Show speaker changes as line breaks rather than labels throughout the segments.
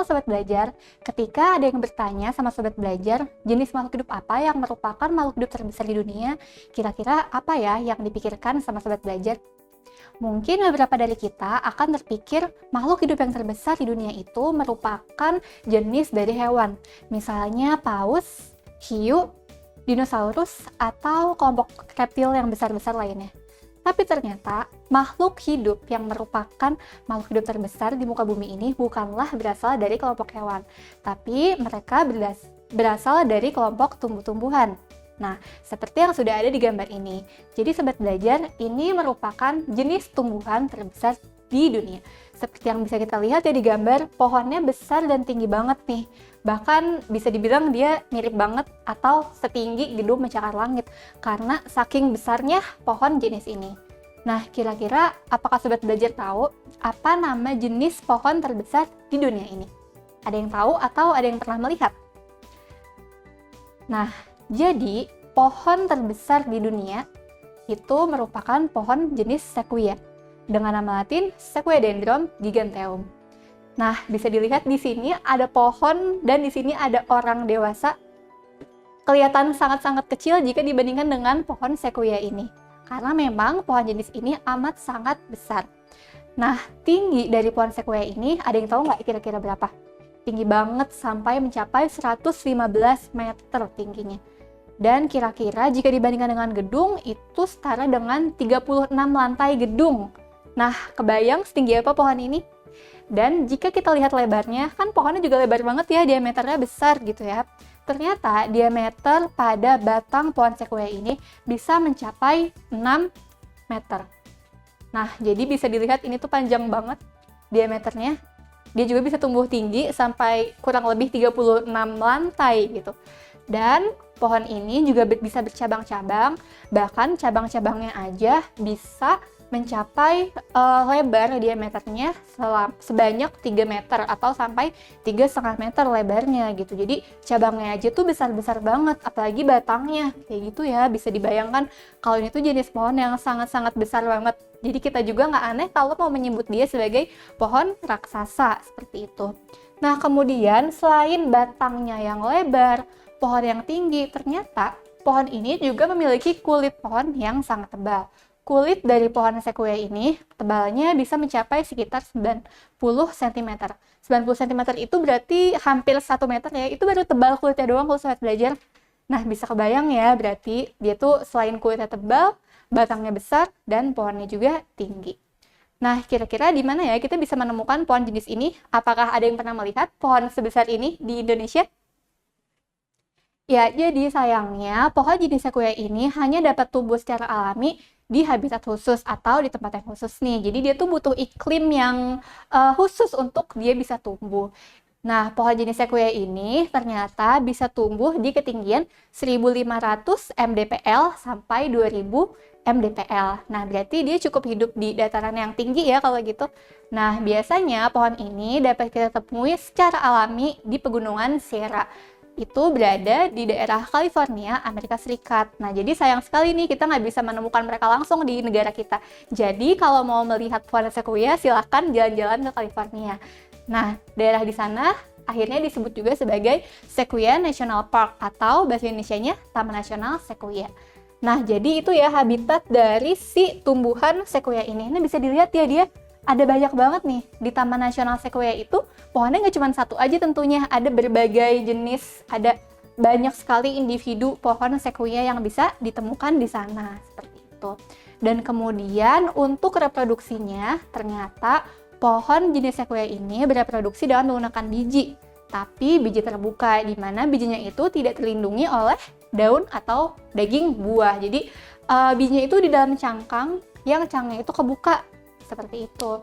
Halo Sobat Belajar, ketika ada yang bertanya sama Sobat Belajar, jenis makhluk hidup apa yang merupakan makhluk hidup terbesar di dunia, kira-kira apa ya yang dipikirkan sama Sobat Belajar? Mungkin beberapa dari kita akan terpikir makhluk hidup yang terbesar di dunia itu merupakan jenis dari hewan, misalnya paus, hiu, dinosaurus, atau kelompok reptil yang besar-besar lainnya. Tapi ternyata makhluk hidup yang merupakan makhluk hidup terbesar di muka bumi ini bukanlah berasal dari kelompok hewan, tapi mereka berasal dari kelompok tumbuh-tumbuhan. Nah, seperti yang sudah ada di gambar ini. Jadi Sobat Belajar, ini merupakan jenis tumbuhan terbesar di dunia. Seperti yang bisa kita lihat ya di gambar, pohonnya besar dan tinggi banget nih. Bahkan bisa dibilang dia mirip banget atau setinggi gedung pencakar langit karena saking besarnya pohon jenis ini. Nah, kira-kira apakah Sobat Belajar tahu apa nama jenis pohon terbesar di dunia ini? Ada yang tahu atau ada yang pernah melihat? Nah, jadi pohon terbesar di dunia itu merupakan pohon jenis sequoia dengan nama latin Sequoiadendron giganteum. Nah, bisa dilihat di sini ada pohon dan di sini ada orang dewasa. Kelihatan sangat-sangat kecil jika dibandingkan dengan pohon sequoia ini. Karena memang pohon jenis ini amat sangat besar. Nah, tinggi dari pohon sequoia ini, ada yang tahu nggak kira-kira berapa? Tinggi banget sampai mencapai 115 meter tingginya. Dan kira-kira jika dibandingkan dengan gedung, itu setara dengan 36 lantai gedung. Nah, kebayang setinggi apa pohon ini? Dan jika kita lihat lebarnya, kan pohonnya juga lebar banget ya, diameternya besar gitu ya. Ternyata diameter pada batang pohon sequoia ini bisa mencapai 6 meter. Nah, jadi bisa dilihat ini tuh panjang banget diameternya. Dia juga bisa tumbuh tinggi sampai kurang lebih 36 lantai gitu. Dan pohon ini juga bisa bercabang-cabang, bahkan cabang-cabangnya aja bisa mencapai lebar diameternya sebanyak 3 meter atau sampai 3,5 meter lebarnya gitu. Jadi cabangnya aja tuh besar-besar banget, apalagi batangnya kayak gitu ya. Bisa dibayangkan kalau ini tuh jenis pohon yang sangat-sangat besar banget. Jadi kita juga nggak aneh kalau mau menyebut dia sebagai pohon raksasa seperti itu. Nah, kemudian selain batangnya yang lebar, pohon yang tinggi, ternyata pohon ini juga memiliki kulit pohon yang sangat tebal. Kulit dari pohon sequoia ini tebalnya bisa mencapai sekitar 90 cm. 90 cm itu berarti hampir 1 meter ya. Itu baru tebal kulitnya doang kalau Sobat Belajar. Nah, bisa kebayang ya, berarti dia tuh selain kulitnya tebal, batangnya besar, dan pohonnya juga tinggi. Nah, kira-kira di mana ya kita bisa menemukan pohon jenis ini? Apakah ada yang pernah melihat pohon sebesar ini di Indonesia? Ya, jadi sayangnya pohon jenis sequoia ini hanya dapat tumbuh secara alami di habitat khusus atau di tempat yang khusus nih. Jadi dia tuh butuh iklim yang khusus untuk dia bisa tumbuh. Nah, pohon jenis sequoia ini ternyata bisa tumbuh di ketinggian 1.500 mdpl sampai 2.000 mdpl. Nah, berarti dia cukup hidup di dataran yang tinggi ya kalau gitu. Nah, biasanya pohon ini dapat kita temui secara alami di pegunungan Sierra. Itu berada di daerah California, Amerika Serikat. Nah, jadi sayang sekali nih kita nggak bisa menemukan mereka langsung di negara kita. Jadi, kalau mau melihat pohon sequoia, silahkan jalan-jalan ke California. Nah, daerah di sana akhirnya disebut juga sebagai Sequoia National Park atau bahasa Indonesianya Taman Nasional Sequoia. Nah, jadi itu ya habitat dari si tumbuhan sequoia ini. Nah, bisa dilihat ya dia ada banyak banget nih di Taman Nasional Sequoia itu. Pohonnya nggak cuma satu aja tentunya, ada berbagai jenis, ada banyak sekali individu pohon sequoia yang bisa ditemukan di sana, seperti itu. Dan kemudian untuk reproduksinya, ternyata pohon jenis sequoia ini bereproduksi dengan menggunakan biji, tapi biji terbuka, di mana bijinya itu tidak terlindungi oleh daun atau daging buah. Jadi bijinya itu di dalam cangkang, yang cangkangnya itu kebuka, seperti itu.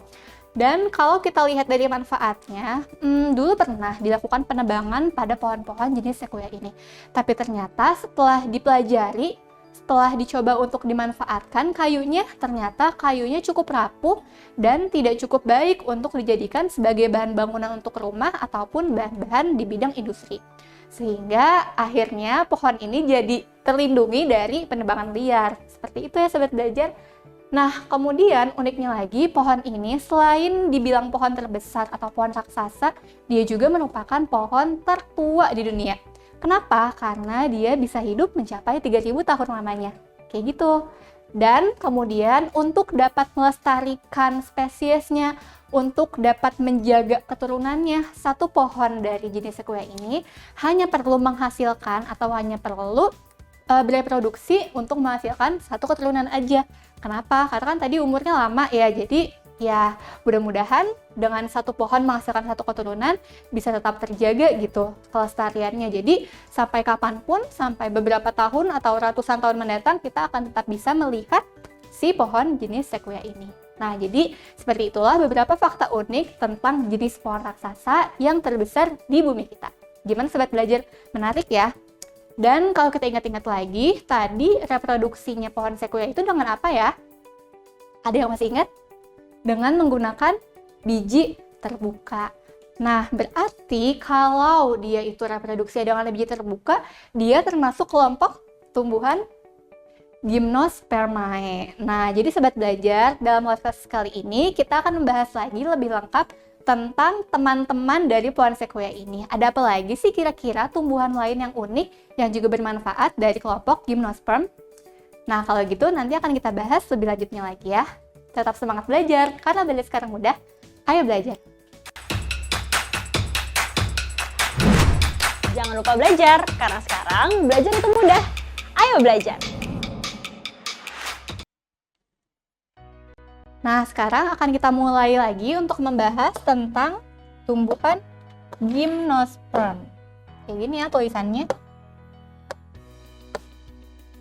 Dan kalau kita lihat dari manfaatnya, dulu pernah dilakukan penebangan pada pohon-pohon jenis sequoia ini. Tapi ternyata setelah dipelajari, setelah dicoba untuk dimanfaatkan, ternyata kayunya cukup rapuh dan tidak cukup baik untuk dijadikan sebagai bahan bangunan untuk rumah ataupun bahan-bahan di bidang industri. Sehingga akhirnya pohon ini jadi terlindungi dari penebangan liar. Seperti itu ya Sobat Belajar. Nah, kemudian uniknya lagi, pohon ini selain dibilang pohon terbesar atau pohon raksasa, dia juga merupakan pohon tertua di dunia. Kenapa? Karena dia bisa hidup mencapai 3.000 tahun lamanya. Kayak gitu. Dan kemudian untuk dapat melestarikan spesiesnya, untuk dapat menjaga keturunannya, satu pohon dari jenis sequoia ini hanya perlu menghasilkan atau hanya perlu bereproduksi untuk menghasilkan satu keturunan aja. Kenapa? Karena kan tadi umurnya lama ya, jadi ya mudah-mudahan dengan satu pohon menghasilkan satu keturunan bisa tetap terjaga gitu kelestariannya. Jadi sampai kapanpun, sampai beberapa tahun atau ratusan tahun mendatang, kita akan tetap bisa melihat si pohon jenis sequoia ini. Nah, jadi seperti itulah beberapa fakta unik tentang jenis pohon raksasa yang terbesar di bumi kita. Gimana sobat belajar? Menarik ya? Dan kalau kita ingat-ingat lagi, tadi reproduksinya pohon sequoia itu dengan apa ya? Ada yang masih ingat? Dengan menggunakan biji terbuka. Nah, berarti kalau dia itu reproduksi dengan biji terbuka, dia termasuk kelompok tumbuhan Gymnospermae. Nah, jadi sobat belajar, dalam podcast kali ini kita akan membahas lagi lebih lengkap tentang teman-teman dari pohon sequoia ini. Ada apa lagi sih kira-kira tumbuhan lain yang unik yang juga bermanfaat dari kelompok Gymnosperm? Nah, kalau gitu nanti akan kita bahas lebih lanjutnya lagi ya. Tetap semangat belajar, karena belajar sekarang mudah. Ayo belajar!
Jangan lupa belajar, karena sekarang belajar itu mudah. Ayo belajar!
Nah, sekarang akan kita mulai lagi untuk membahas tentang tumbuhan Gymnosperm. Kayak gini ya tulisannya.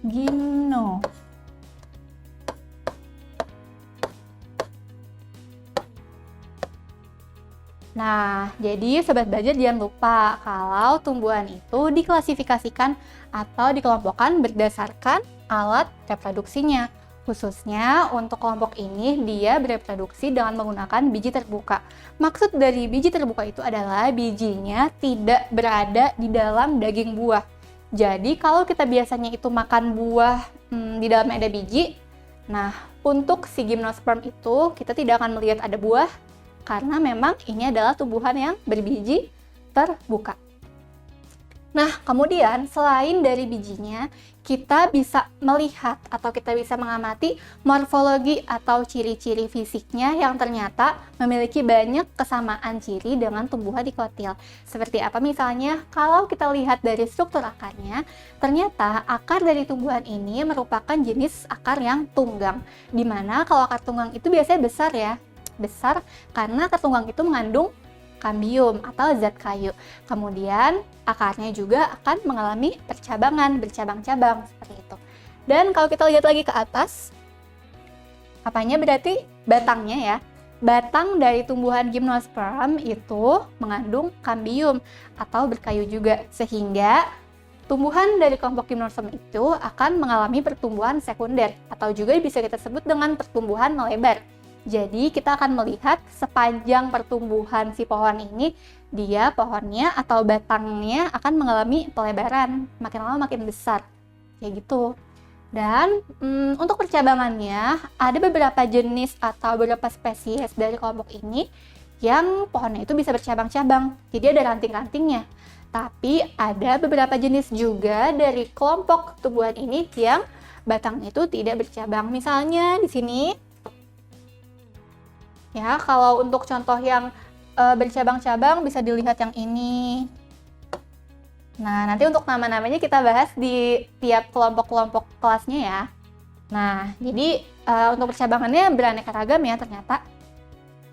Gymno. Nah, jadi sobat belajar jangan lupa kalau tumbuhan itu diklasifikasikan atau dikelompokkan berdasarkan alat reproduksinya. Khususnya untuk kelompok ini, dia bereproduksi dengan menggunakan biji terbuka. Maksud dari biji terbuka itu adalah bijinya tidak berada di dalam daging buah. Jadi kalau kita biasanya itu makan buah di dalamnya ada biji, nah untuk si Gymnosperm itu kita tidak akan melihat ada buah, karena memang ini adalah tumbuhan yang berbiji terbuka. Nah, kemudian selain dari bijinya, kita bisa melihat atau kita bisa mengamati morfologi atau ciri-ciri fisiknya yang ternyata memiliki banyak kesamaan ciri dengan tumbuhan dikotil. Seperti apa misalnya? Kalau kita lihat dari struktur akarnya, ternyata akar dari tumbuhan ini merupakan jenis akar yang tunggang. Dimana kalau akar tunggang itu biasanya besar ya. Besar karena akar tunggang itu mengandung kambium atau zat kayu. Kemudian akarnya juga akan mengalami percabangan, bercabang-cabang seperti itu. Dan kalau kita lihat lagi ke atas, apanya berarti batangnya ya. Batang dari tumbuhan Gymnosperm itu mengandung kambium atau berkayu juga, sehingga tumbuhan dari kelompok Gymnosperm itu akan mengalami pertumbuhan sekunder atau juga bisa kita sebut dengan pertumbuhan melebar. Jadi kita akan melihat sepanjang pertumbuhan si pohon ini, dia pohonnya atau batangnya akan mengalami pelebaran, makin lama makin besar, kayak gitu. Dan untuk percabangannya, ada beberapa jenis atau beberapa spesies dari kelompok ini yang pohonnya itu bisa bercabang-cabang, jadi ada ranting-rantingnya. Tapi ada beberapa jenis juga dari kelompok tumbuhan ini yang batangnya itu tidak bercabang. Misalnya di sini, ya, kalau untuk contoh yang bercabang-cabang bisa dilihat yang ini. Nah, nanti untuk nama-namanya kita bahas di tiap kelompok-kelompok kelasnya ya. Nah, jadi untuk percabangannya beraneka ragam ya ternyata.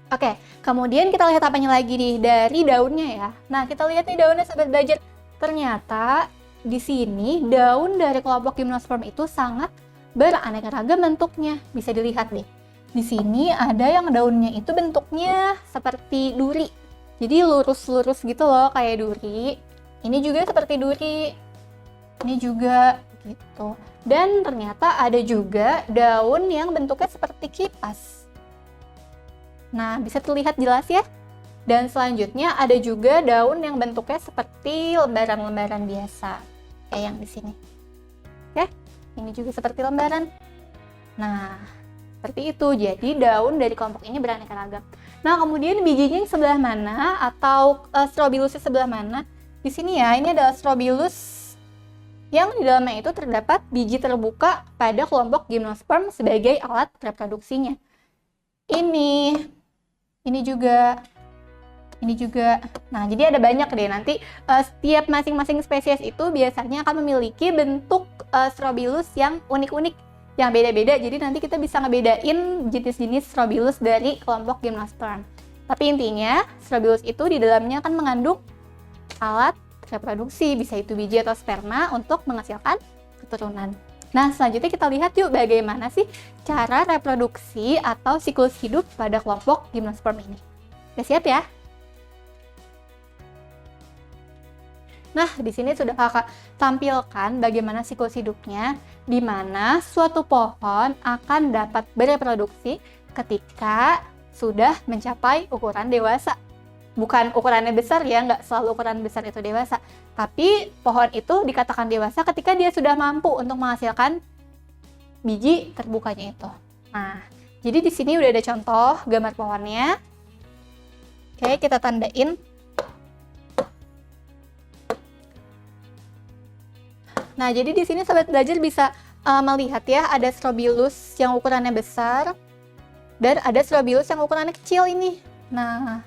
Oke, kemudian kita lihat apanya lagi nih dari daunnya ya. Nah, kita lihat nih daunnya sobat belajar. Ternyata di sini daun dari kelompok Gymnosperm itu sangat beraneka ragam bentuknya. Bisa dilihat deh. Di sini ada yang daunnya itu bentuknya seperti duri. Jadi lurus-lurus gitu loh, kayak duri. Ini juga seperti duri. Ini juga gitu. Dan ternyata ada juga daun yang bentuknya seperti kipas. Nah, bisa terlihat jelas ya. Dan selanjutnya ada juga daun yang bentuknya seperti lembaran-lembaran biasa. Kayak yang di sini. Oke, ini juga seperti lembaran. Nah, seperti itu. Jadi daun dari kelompok ini beraneka ragam. Nah, kemudian bijinya yang sebelah mana atau Strobilus sebelah mana? Di sini ya, ini adalah Strobilus yang di dalamnya itu terdapat biji terbuka pada kelompok Gymnosperm sebagai alat reproduksinya. Ini juga. Nah, jadi ada banyak deh. Nanti setiap masing-masing spesies itu biasanya akan memiliki bentuk Strobilus yang unik-unik, yang beda-beda. Jadi nanti kita bisa ngebedain jenis-jenis Strobilus dari kelompok Gymnosperm. Tapi intinya, Strobilus itu di dalamnya akan mengandung alat reproduksi, bisa itu biji atau sperma untuk menghasilkan keturunan. Nah, selanjutnya kita lihat yuk bagaimana sih cara reproduksi atau siklus hidup pada kelompok Gymnosperm ini. Udah siap ya? Nah, di sini sudah kakak tampilkan bagaimana siklus hidupnya, di mana suatu pohon akan dapat bereproduksi ketika sudah mencapai ukuran dewasa. Bukan ukurannya besar ya, nggak selalu ukuran besar itu dewasa. Tapi pohon itu dikatakan dewasa ketika dia sudah mampu untuk menghasilkan biji terbukanya itu. Nah, jadi di sini udah ada contoh gambar pohonnya. Oke, kita tandain. Nah, jadi di sini sobat belajar bisa melihat ya, ada Strobilus yang ukurannya besar dan ada Strobilus yang ukurannya kecil ini. Nah,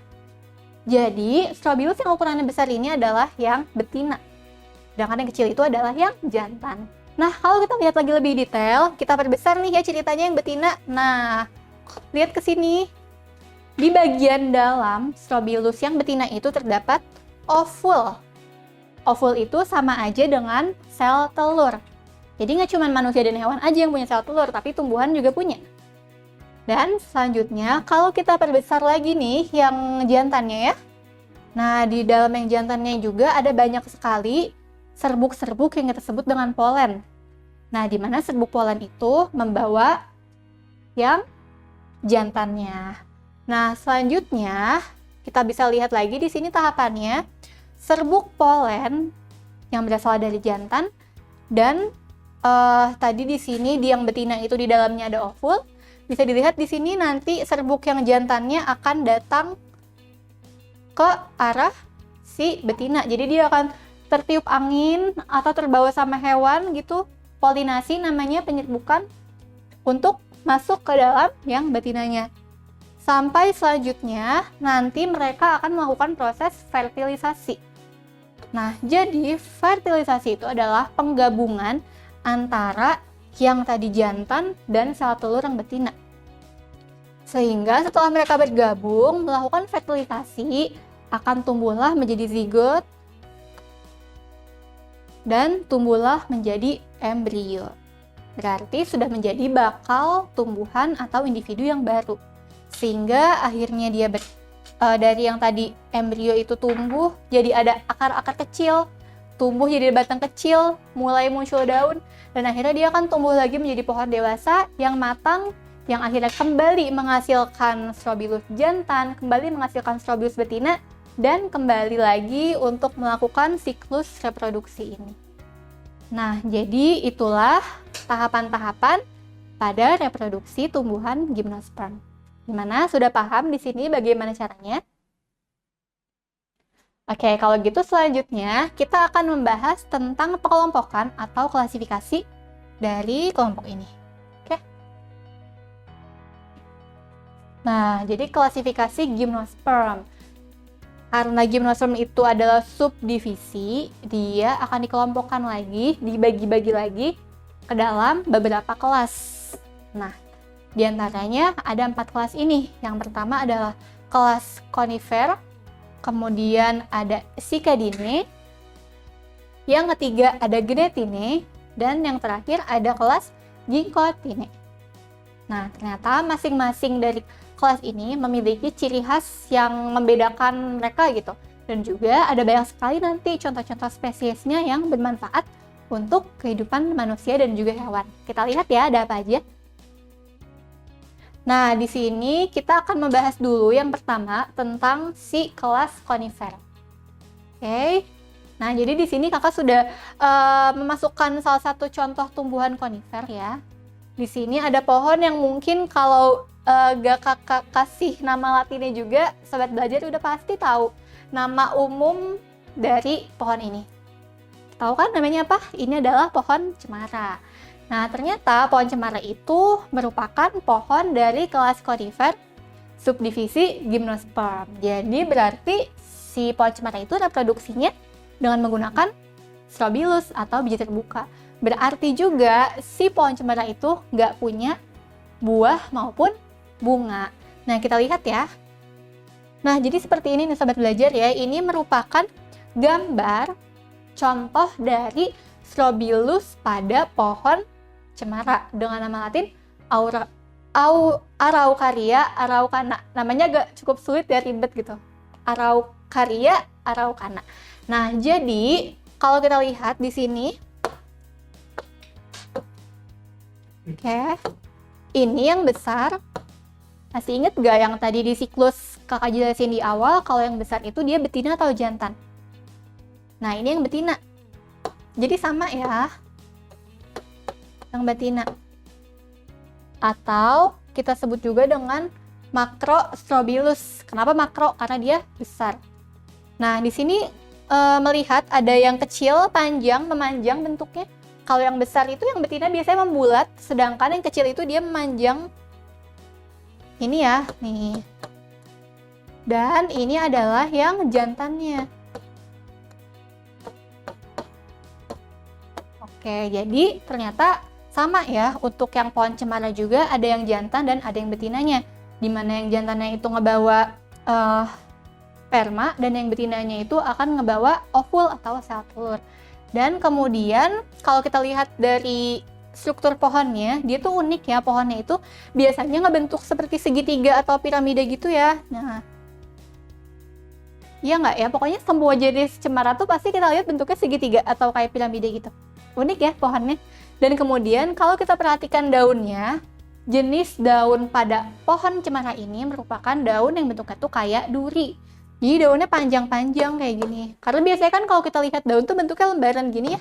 jadi Strobilus yang ukurannya besar ini adalah yang betina, sedangkan yang kecil itu adalah yang jantan. Nah, kalau kita lihat lagi lebih detail, kita perbesar nih ya ceritanya yang betina. Nah, lihat ke sini. Di bagian dalam Strobilus yang betina itu terdapat ovul. Ovul itu sama aja dengan sel telur. Jadi nggak cuma manusia dan hewan aja yang punya sel telur, tapi tumbuhan juga punya. Dan selanjutnya, kalau kita perbesar lagi nih yang jantannya ya. Nah, di dalam yang jantannya juga ada banyak sekali serbuk-serbuk yang kita sebut dengan polen. Nah, di mana serbuk polen itu membawa yang jantannya. Nah, selanjutnya kita bisa lihat lagi di sini tahapannya. Serbuk polen yang berasal dari jantan dan tadi di sini di yang betina itu di dalamnya ada ovul. Bisa dilihat di sini nanti serbuk yang jantannya akan datang ke arah si betina. Jadi dia akan tertiup angin atau terbawa sama hewan gitu. Polinasi namanya, penyerbukan untuk masuk ke dalam yang betinanya. Sampai selanjutnya nanti mereka akan melakukan proses fertilisasi. Nah, jadi fertilisasi itu adalah penggabungan antara yang tadi jantan dan sel telur yang betina. Sehingga setelah mereka bergabung melakukan fertilisasi, akan tumbuhlah menjadi zigot dan tumbuhlah menjadi embrio. Berarti sudah menjadi bakal tumbuhan atau individu yang baru. Sehingga akhirnya dia dari yang tadi embrio itu tumbuh jadi ada akar-akar kecil, tumbuh jadi batang kecil, mulai muncul daun, dan akhirnya dia akan tumbuh lagi menjadi pohon dewasa yang matang, yang akhirnya kembali menghasilkan Strobilus jantan, kembali menghasilkan Strobilus betina, dan kembali lagi untuk melakukan siklus reproduksi ini. Nah, jadi itulah tahapan-tahapan pada reproduksi tumbuhan Gymnosperm. Gimana? Sudah paham di sini bagaimana caranya? Oke, kalau gitu selanjutnya kita akan membahas tentang pengelompokan atau klasifikasi dari kelompok ini. Oke. Nah, jadi klasifikasi Gymnosperm. Karena Gymnosperm itu adalah subdivisi, dia akan dikelompokkan lagi, dibagi-bagi lagi ke dalam beberapa kelas. Nah, di antaranya ada 4 kelas ini. Yang pertama adalah kelas Conifer, kemudian ada Cycadinae, yang ketiga ada Gnetinae, dan yang terakhir ada kelas Ginkgotinae. Nah, ternyata masing-masing dari kelas ini memiliki ciri khas yang membedakan mereka gitu. Dan juga ada banyak sekali nanti contoh-contoh spesiesnya yang bermanfaat untuk kehidupan manusia dan juga hewan. Kita lihat ya ada apa aja. Nah, di sini kita akan membahas dulu yang pertama tentang si kelas Conifer. Oke. Nah, jadi di sini kakak sudah memasukkan salah satu contoh tumbuhan conifer ya. Di sini ada pohon yang mungkin kalau gak kakak kasih nama latinnya juga, sobat belajar udah pasti tahu nama umum dari pohon ini. Tahu kan namanya apa? Ini adalah pohon cemara. Nah, ternyata pohon cemara itu merupakan pohon dari kelas conifer subdivisi Gymnosperm. Jadi berarti si pohon cemara itu reproduksinya dengan menggunakan strobilus atau biji terbuka. Berarti juga si pohon cemara itu nggak punya buah maupun bunga. Nah, kita lihat ya. Nah, jadi seperti ini nih sobat belajar ya. Ini merupakan gambar contoh dari strobilus pada pohon cemara dengan nama latin Araucaria araucana. Namanya agak cukup sulit ya, ribet gitu. Araucaria araucana. Nah, jadi kalau kita lihat di sini, oke, ini yang besar. Masih inget gak yang tadi di siklus kakak jelasin di awal, kalau yang besar itu dia betina atau jantan? Nah, ini yang betina. Jadi sama ya, yang betina. Atau kita sebut juga dengan makro strobilus. Kenapa makro? Karena dia besar. Nah, di sini melihat ada yang kecil, panjang, memanjang bentuknya. Kalau yang besar itu yang betina biasanya membulat, sedangkan yang kecil itu dia memanjang. Ini ya, nih. Dan ini adalah yang jantannya. Oke, jadi ternyata sama ya, untuk yang pohon cemara juga ada yang jantan dan ada yang betinanya. Dimana yang jantannya itu ngebawa sperma dan yang betinanya itu akan ngebawa ovul atau sel telur. Dan kemudian kalau kita lihat dari struktur pohonnya, dia tuh unik ya, pohonnya itu biasanya ngebentuk seperti segitiga atau piramida gitu ya. Nah, iya nggak ya? Pokoknya semua jenis cemara tuh pasti kita lihat bentuknya segitiga atau kayak piramida gitu. Unik ya pohonnya. Dan kemudian kalau kita perhatikan daunnya, jenis daun pada pohon cemara ini merupakan daun yang bentuknya tuh kayak duri. Jadi daunnya panjang-panjang kayak gini. Karena biasanya kan kalau kita lihat daun tuh bentuknya lembaran gini ya.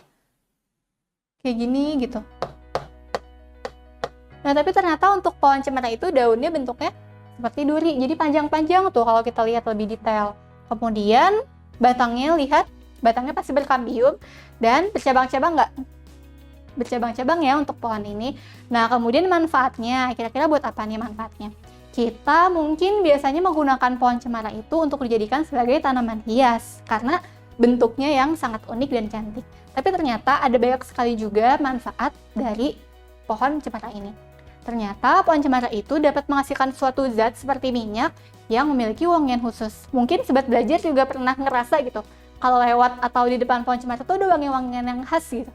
Kayak gini gitu. Nah, tapi ternyata untuk pohon cemara itu daunnya bentuknya seperti duri. Jadi panjang-panjang tuh kalau kita lihat lebih detail. Kemudian batangnya, lihat, batangnya pasti berkambium dan bercabang-cabang nggak? Bercabang-cabang ya untuk pohon ini. Nah, kemudian manfaatnya, kira-kira buat apa nih manfaatnya? Kita mungkin biasanya menggunakan pohon cemara itu untuk dijadikan sebagai tanaman hias karena bentuknya yang sangat unik dan cantik. Tapi ternyata ada banyak sekali juga manfaat dari pohon cemara ini. Ternyata pohon cemara itu dapat menghasilkan suatu zat seperti minyak yang memiliki wangian khusus. Mungkin sobat belajar juga pernah ngerasa gitu, kalau lewat atau di depan pohon cemara itu ada wangi-wangian yang khas gitu.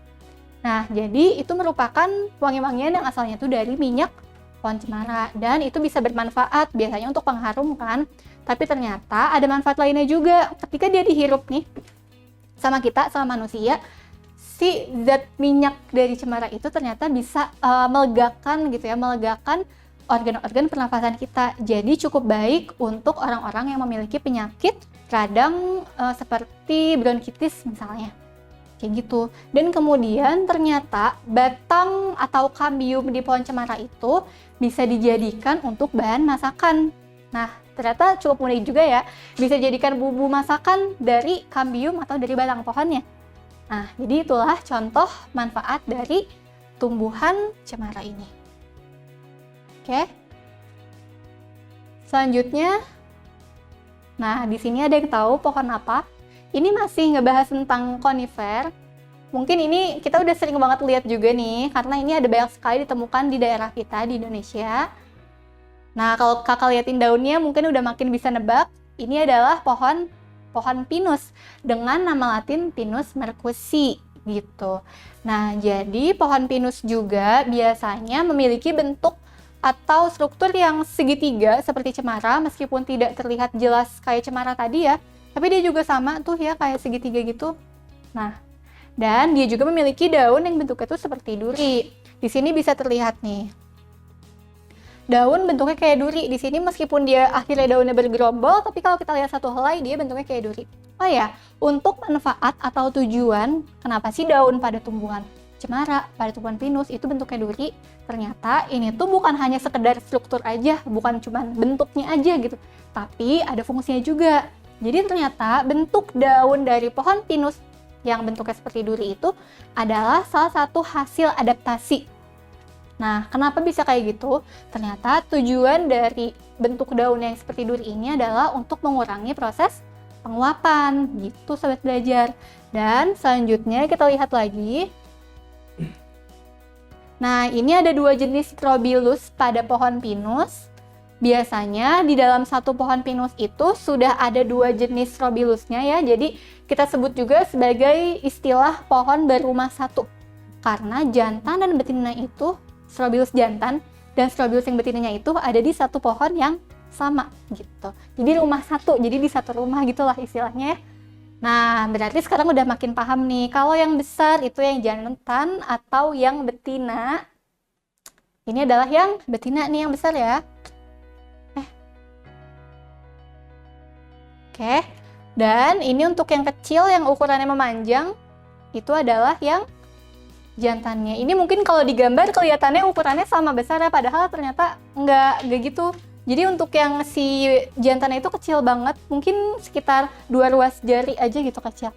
Nah, jadi itu merupakan wangi-wangian yang asalnya itu dari minyak pohon cemara. Dan itu bisa bermanfaat biasanya untuk pengharum kan. Tapi ternyata ada manfaat lainnya juga. Ketika dia dihirup nih sama kita, sama manusia, si zat minyak dari cemara itu ternyata bisa melegakan gitu ya, melegakan organ-organ pernafasan kita. Jadi cukup baik untuk orang-orang yang memiliki penyakit radang seperti bronkitis misalnya. Kayak gitu. Dan kemudian ternyata batang atau kambium di pohon cemara itu bisa dijadikan untuk bahan masakan. Nah, ternyata cukup unik juga ya. Bisa jadikan bumbu masakan dari kambium atau dari batang pohonnya. Nah, jadi itulah contoh manfaat dari tumbuhan cemara ini. Oke. Selanjutnya, nah di sini ada yang tahu pohon apa? Ini masih ngebahas tentang konifer. Mungkin ini kita udah sering banget lihat juga nih, karena ini ada banyak sekali ditemukan di daerah kita di Indonesia. Nah, kalau kakak liatin daunnya mungkin udah makin bisa nebak. Ini adalah pohon pinus dengan nama latin Pinus merkusi gitu. Nah, jadi pohon pinus juga biasanya memiliki bentuk atau struktur yang segitiga seperti cemara, meskipun tidak terlihat jelas kayak cemara tadi ya, tapi dia juga sama tuh ya kayak segitiga gitu. Nah, dan dia juga memiliki daun yang bentuknya tuh seperti duri. Di sini bisa terlihat nih. Daun bentuknya kayak duri. Di sini meskipun dia akhirnya daunnya bergerombol, tapi kalau kita lihat satu helai dia bentuknya kayak duri. Oh ya, untuk manfaat atau tujuan, kenapa sih daun pada tumbuhan cemara, pada tumbuhan pinus itu bentuknya duri, ternyata ini tuh bukan hanya sekedar struktur aja, bukan cuma bentuknya aja gitu, tapi ada fungsinya juga. Jadi ternyata bentuk daun dari pohon pinus yang bentuknya seperti duri itu adalah salah satu hasil adaptasi. Nah, kenapa bisa kayak gitu? Ternyata tujuan dari bentuk daun yang seperti duri ini adalah untuk mengurangi proses penguapan, gitu sobat belajar. Dan selanjutnya kita lihat lagi. Nah, ini ada 2 jenis strobilus pada pohon pinus. Biasanya di dalam satu pohon pinus itu sudah ada 2 jenis strobilusnya ya. Jadi kita sebut juga sebagai istilah pohon berumah satu. Karena jantan dan betina itu, strobilus jantan dan strobilus yang betinanya itu ada di satu pohon yang sama gitu. Jadi rumah satu, jadi di satu rumah gitulah istilahnya ya. Nah, berarti sekarang udah makin paham nih, kalau yang besar itu yang jantan atau yang betina. Ini adalah yang betina nih, yang besar ya. Oke. Dan ini untuk yang kecil yang ukurannya memanjang, itu adalah yang jantannya. Ini mungkin kalau digambar kelihatannya ukurannya sama besar ya, padahal ternyata enggak gitu. Jadi untuk yang si jantannya itu kecil banget, mungkin sekitar 2 ruas jari aja gitu kecil.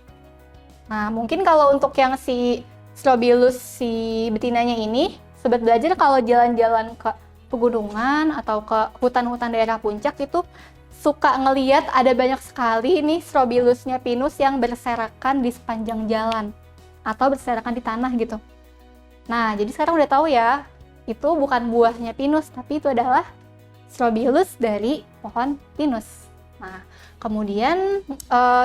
Nah, mungkin kalau untuk yang si strobilus si betinanya ini, sobat belajar kalau jalan-jalan ke pegunungan atau ke hutan-hutan daerah puncak itu suka ngeliat ada banyak sekali nih strobilusnya pinus yang berserakan di sepanjang jalan atau berserakan di tanah gitu. Nah, jadi sekarang udah tahu ya, itu bukan buahnya pinus, tapi itu adalah strobilus dari pohon pinus. Nah, kemudian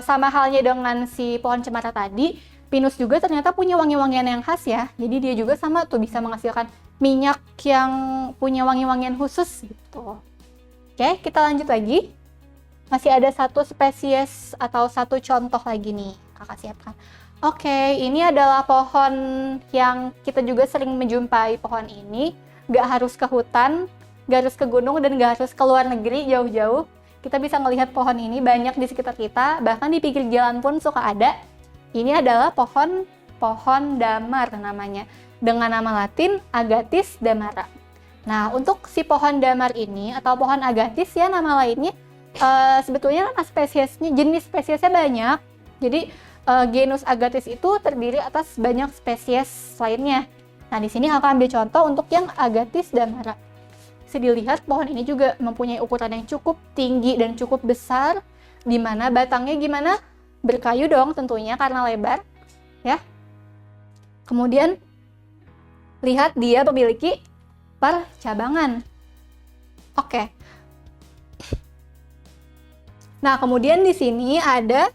sama halnya dengan si pohon cemara tadi, pinus juga ternyata punya wangi-wangian yang khas ya. Jadi dia juga sama tuh bisa menghasilkan minyak yang punya wangi-wangian khusus gitu. Oke, kita lanjut lagi. Masih ada satu spesies atau satu contoh lagi nih, kakak siapkan. Oke, ini adalah pohon yang kita juga sering menjumpai pohon ini. Gak harus ke hutan, gak harus ke gunung, dan gak harus ke luar negeri jauh-jauh. Kita bisa melihat pohon ini banyak di sekitar kita, bahkan di pinggir jalan pun suka ada. Ini adalah pohon damar namanya, dengan nama latin Agathis damara. Nah, untuk si pohon damar ini atau pohon agathis ya nama lainnya, sebetulnya nama spesiesnya, jenis spesiesnya banyak. Jadi genus Agathis itu terdiri atas banyak spesies lainnya. Nah, di sini akan ambil contoh untuk yang Agathis damara. Bisa dilihat pohon ini juga mempunyai ukuran yang cukup tinggi dan cukup besar, di mana batangnya gimana? Berkayu dong tentunya karena lebar, ya. Kemudian lihat dia memiliki percabangan. Oke. Nah, kemudian di sini ada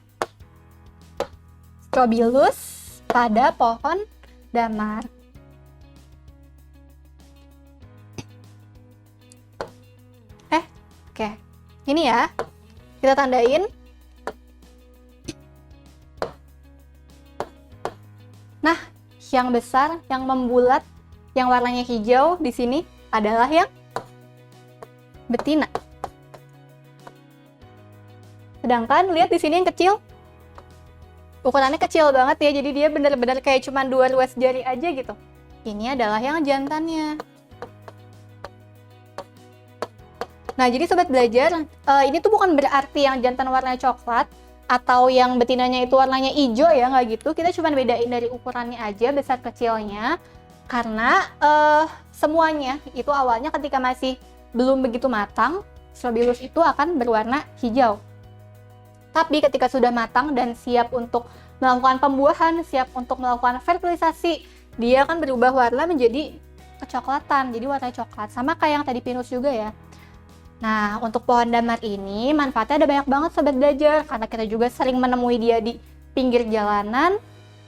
strobilus pada pohon damar. Oke. Ini ya. Kita tandain. Nah, yang besar, yang membulat, yang warnanya hijau di sini adalah yang betina. Sedangkan lihat di sini yang kecil, ukurannya kecil banget ya, jadi dia benar-benar kayak cuma 2 ruas jari aja gitu. Ini adalah yang jantannya. Nah, jadi sobat belajar, ini tuh bukan berarti yang jantan warnanya coklat atau yang betinanya itu warnanya hijau ya, nggak gitu. Kita cuma bedain dari ukurannya aja, besar kecilnya. Karena semuanya itu awalnya ketika masih belum begitu matang, strobilus itu akan berwarna hijau. Tapi ketika sudah matang dan siap untuk melakukan pembuahan, siap untuk melakukan fertilisasi, dia akan berubah warna menjadi kecoklatan, jadi warna coklat. Sama kayak yang tadi pinus juga ya. Nah, untuk pohon damar ini manfaatnya ada banyak banget sobat belajar, karena kita juga sering menemui dia di pinggir jalanan.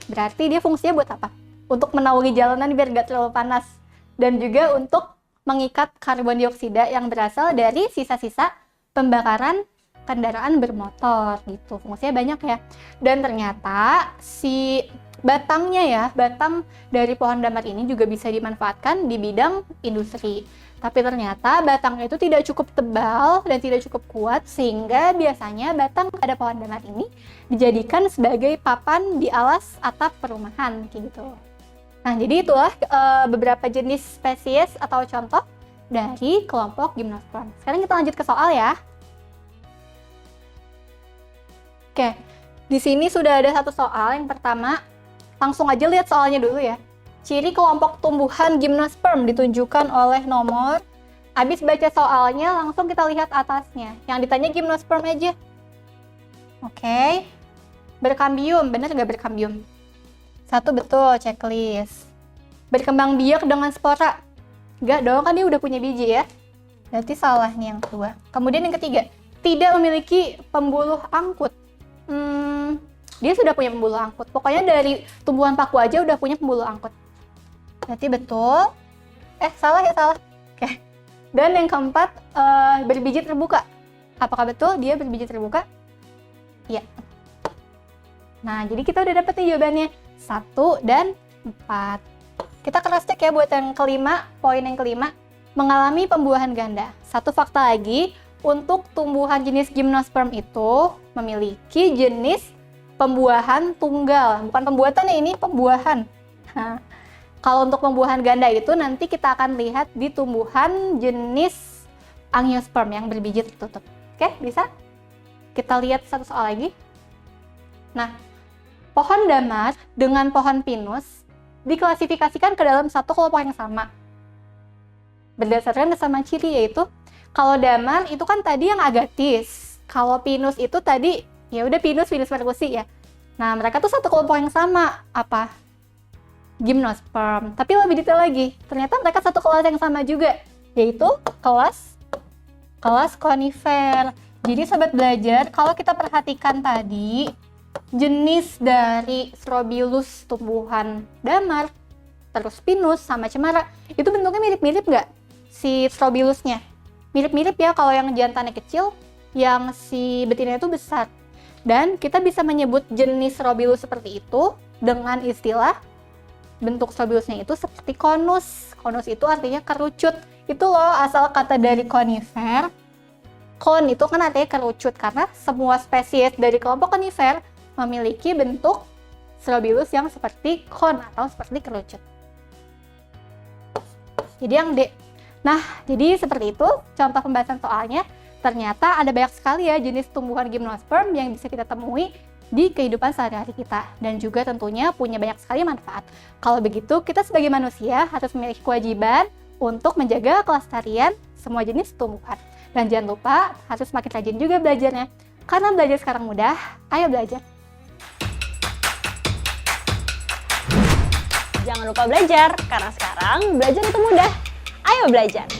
Berarti dia fungsinya buat apa? Untuk menaungi jalanan biar gak terlalu panas, dan juga untuk mengikat karbon dioksida yang berasal dari sisa-sisa pembakaran kendaraan bermotor gitu. Fungsinya banyak ya. Dan ternyata si batangnya ya, batang dari pohon damar ini juga bisa dimanfaatkan di bidang industri. Tapi ternyata batangnya itu tidak cukup tebal dan tidak cukup kuat, sehingga biasanya batang pada pohon damar ini dijadikan sebagai papan di alas atap perumahan gitu. Nah, jadi itulah beberapa jenis spesies atau contoh dari kelompok gimnosperm. Sekarang kita lanjut ke soal ya. Oke, di sini sudah ada satu soal. Yang pertama, langsung aja lihat soalnya dulu ya. Ciri kelompok tumbuhan gimnosperm ditunjukkan oleh nomor. Habis baca soalnya, langsung kita lihat atasnya. Yang ditanya gimnosperm aja. Oke. Berkambium, benar nggak berkambium? 1 betul, checklist. Berkembang biak dengan spora. Nggak dong, kan dia udah punya biji ya. Berarti salah nih yang kedua. Kemudian yang ketiga, tidak memiliki pembuluh angkut. Dia sudah punya pembuluh angkut. Pokoknya dari tumbuhan paku aja udah punya pembuluh angkut. Berarti betul. Salah ya, salah. Oke. Dan yang keempat, berbiji terbuka. Apakah betul dia berbiji terbuka? Iya. Nah, jadi kita udah dapet nih jawabannya. 1 dan 4. Kita cross check ya buat yang kelima, poin yang kelima, mengalami pembuahan ganda. Satu fakta lagi, untuk tumbuhan jenis gimnosperm itu memiliki jenis pembuahan tunggal. Bukan pembuatan ya, ini pembuahan. Nah, kalau untuk pembuahan ganda itu nanti kita akan lihat di tumbuhan jenis angiosperm yang berbiji tertutup. Oke, bisa? Kita lihat satu soal lagi. Nah, pohon damar dengan pohon pinus diklasifikasikan ke dalam satu kelompok yang sama. Berdasarkan kesamaan ciri, yaitu kalau damar itu kan tadi yang agatis. Kalau pinus itu tadi ya udah pinus perkusi ya. Nah, mereka tuh satu kelompok yang sama. Apa? Gimnosperm. Tapi lebih detail lagi, ternyata mereka satu kelas yang sama juga, yaitu kelas conifer. Jadi sobat belajar, kalau kita perhatikan tadi jenis dari Strobilus tumbuhan damar, terus pinus sama cemara, itu bentuknya mirip-mirip nggak si Strobilusnya? Mirip-mirip ya, kalau yang jantannya kecil, yang si betinanya itu besar. Dan kita bisa menyebut jenis Strobilus seperti itu dengan istilah bentuk Strobilusnya itu seperti konus. Konus itu artinya kerucut. Itu loh asal kata dari conifer. Kon itu kan artinya kerucut, karena semua spesies dari kelompok conifer memiliki bentuk Strobilus yang seperti kon atau seperti kerucut. Jadi yang D. Nah, jadi seperti itu contoh pembahasan soalnya. Ternyata ada banyak sekali ya jenis tumbuhan gimnosperm yang bisa kita temui di kehidupan sehari-hari kita, dan juga tentunya punya banyak sekali manfaat. Kalau begitu, kita sebagai manusia harus memiliki kewajiban untuk menjaga kelestarian semua jenis tumbuhan. Dan jangan lupa harus makin rajin juga belajarnya, karena belajar sekarang mudah. Ayo belajar.
Jangan lupa belajar, karena sekarang belajar itu mudah. Ayo belajar!